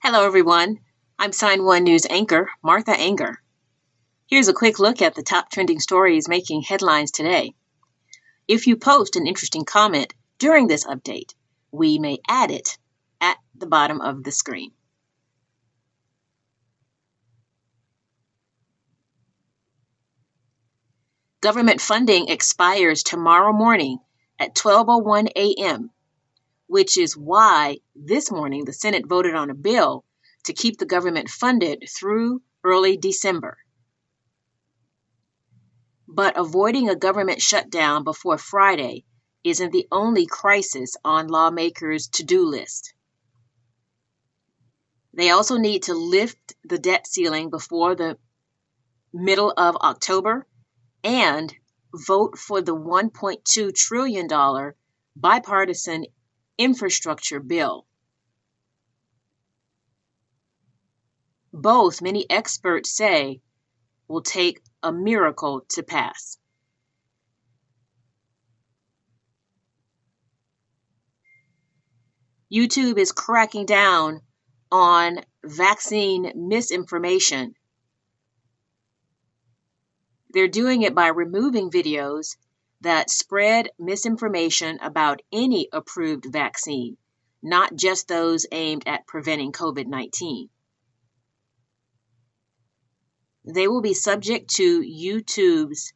Hello, everyone. I'm Sign1News anchor, Martha Anger. Here's a quick look at the top trending stories making headlines today. If you post an interesting comment during this update, we may add it at the bottom of the screen. Government funding expires tomorrow morning at 12:01 a.m., which is why this morning the Senate voted on a bill to keep the government funded through early December. But avoiding a government shutdown before Friday isn't the only crisis on lawmakers' to-do list. They also need to lift the debt ceiling before the middle of October and vote for the $1.2 trillion bipartisan infrastructure bill. Both, many experts say, will take a miracle to pass. YouTube is cracking down on vaccine misinformation. They're doing it by removing videos that spread misinformation about any approved vaccine, not just those aimed at preventing COVID-19. They will be subject to YouTube's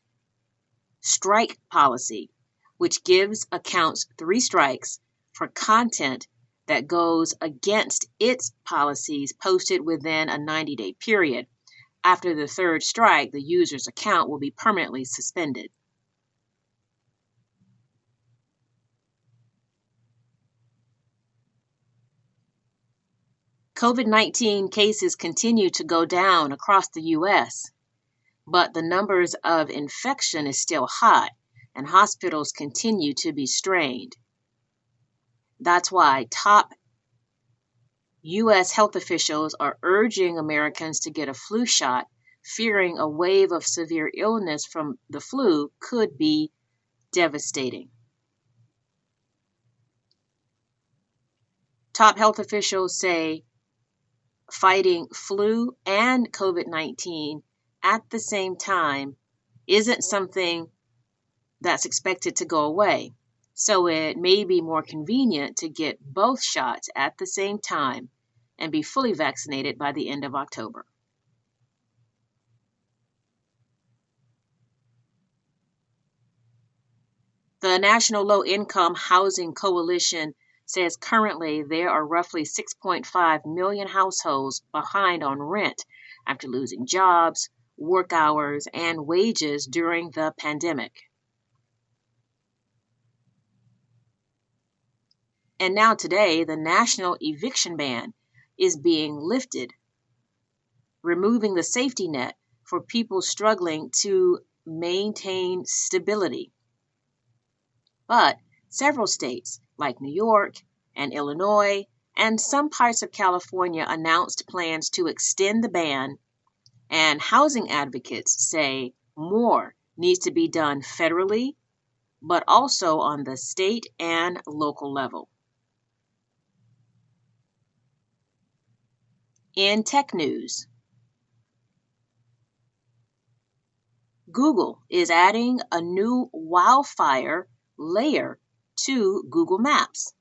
strike policy, which gives accounts 3 strikes for content that goes against its policies posted within a 90-day period. After the 3rd strike, the user's account will be permanently suspended. COVID-19 cases continue to go down across the U.S., but the numbers of infection is still high, and hospitals continue to be strained. That's why top U.S. health officials are urging Americans to get a flu shot, fearing a wave of severe illness from the flu could be devastating. Top health officials say fighting flu and COVID-19 at the same time isn't something that's expected to go away. So it may be more convenient to get both shots at the same time and be fully vaccinated by the end of October. The National Low Income Housing Coalition says currently there are roughly 6.5 million households behind on rent after losing jobs, work hours, and wages during the pandemic. And now today, the national eviction ban is being lifted, removing the safety net for people struggling to maintain stability. But several states, like New York and Illinois, and some parts of California announced plans to extend the ban, and housing advocates say more needs to be done federally, but also on the state and local level. In tech news, Google is adding a new Wildfire layer to Google Maps.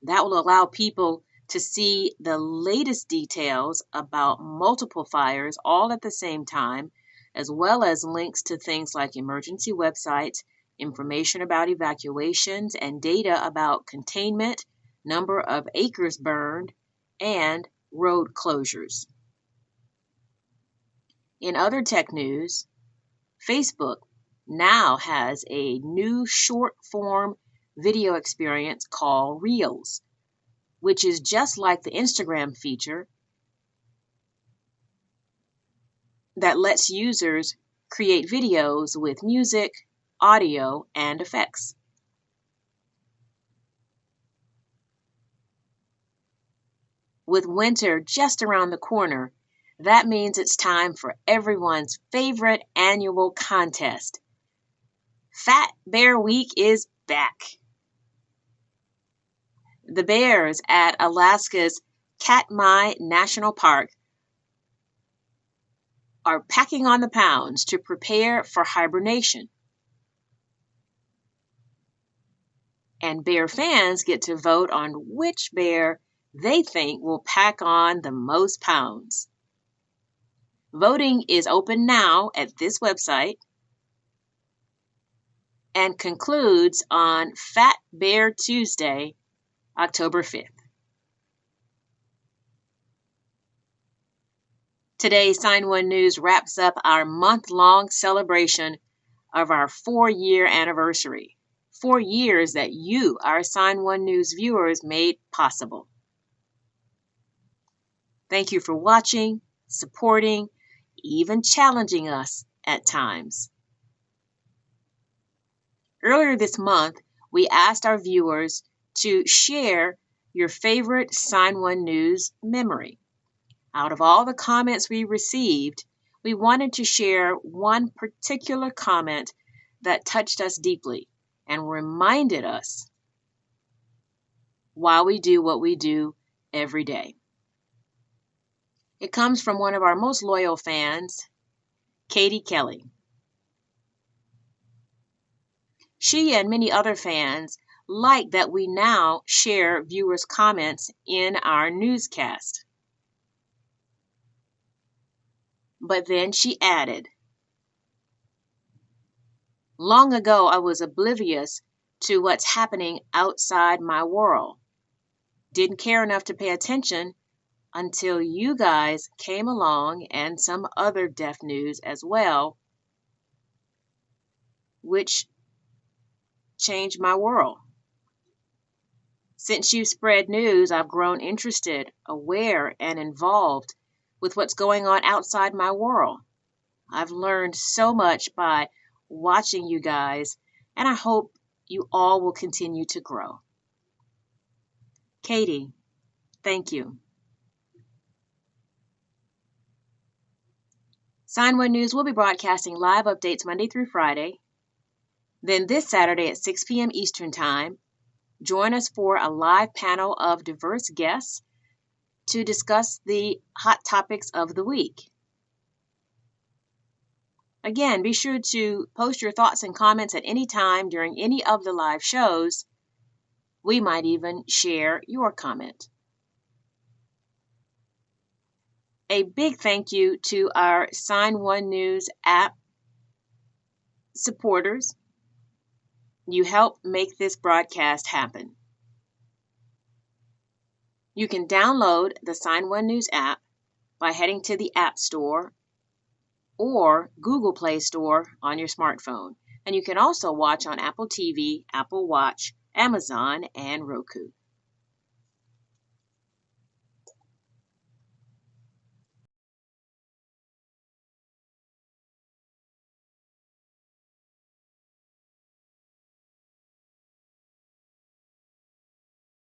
That will allow people to see the latest details about multiple fires all at the same time, as well as links to things like emergency websites, information about evacuations, and data about containment, number of acres burned, and road closures. In other tech news, Facebook now has a new short-form video experience called Reels, which is just like the Instagram feature that lets users create videos with music, audio, and effects. With winter just around the corner, that means it's time for everyone's favorite annual contest. Fat Bear Week is back. The bears at Alaska's Katmai National Park are packing on the pounds to prepare for hibernation. And bear fans get to vote on which bear they think will pack on the most pounds. Voting is open now at this website and concludes on Fat Bear Tuesday, October 5th. Today, Sign1 News wraps up our month-long celebration of our 4-year anniversary. 4 years that you, our Sign1 News viewers, made possible. Thank you for watching, supporting, even challenging us at times. Earlier this month, we asked our viewers to share your favorite Sign1 News memory. Out of all the comments we received, we wanted to share one particular comment that touched us deeply and reminded us why we do what we do every day. It comes from one of our most loyal fans, Katie Kelly. She and many other fans like that we now share viewers' comments in our newscast. But then she added, "Long ago, I was oblivious to what's happening outside my world. Didn't care enough to pay attention until you guys came along and some other deaf news as well, which changed my world. Since you spread news, I've grown interested, aware, and involved with what's going on outside my world. I've learned so much by watching you guys, and I hope you all will continue to grow." Katie, thank you. Sign1 News will be broadcasting live updates Monday through Friday. Then this Saturday at 6 p.m. Eastern Time, join us for a live panel of diverse guests to discuss the hot topics of the week. Again, be sure to post your thoughts and comments at any time during any of the live shows. We might even share your comment. A big thank you to our Sign1 News app supporters. You help make this broadcast happen. You can download the Sign1 News app by heading to the App Store or Google Play Store on your smartphone. And you can also watch on Apple TV, Apple Watch, Amazon, and Roku.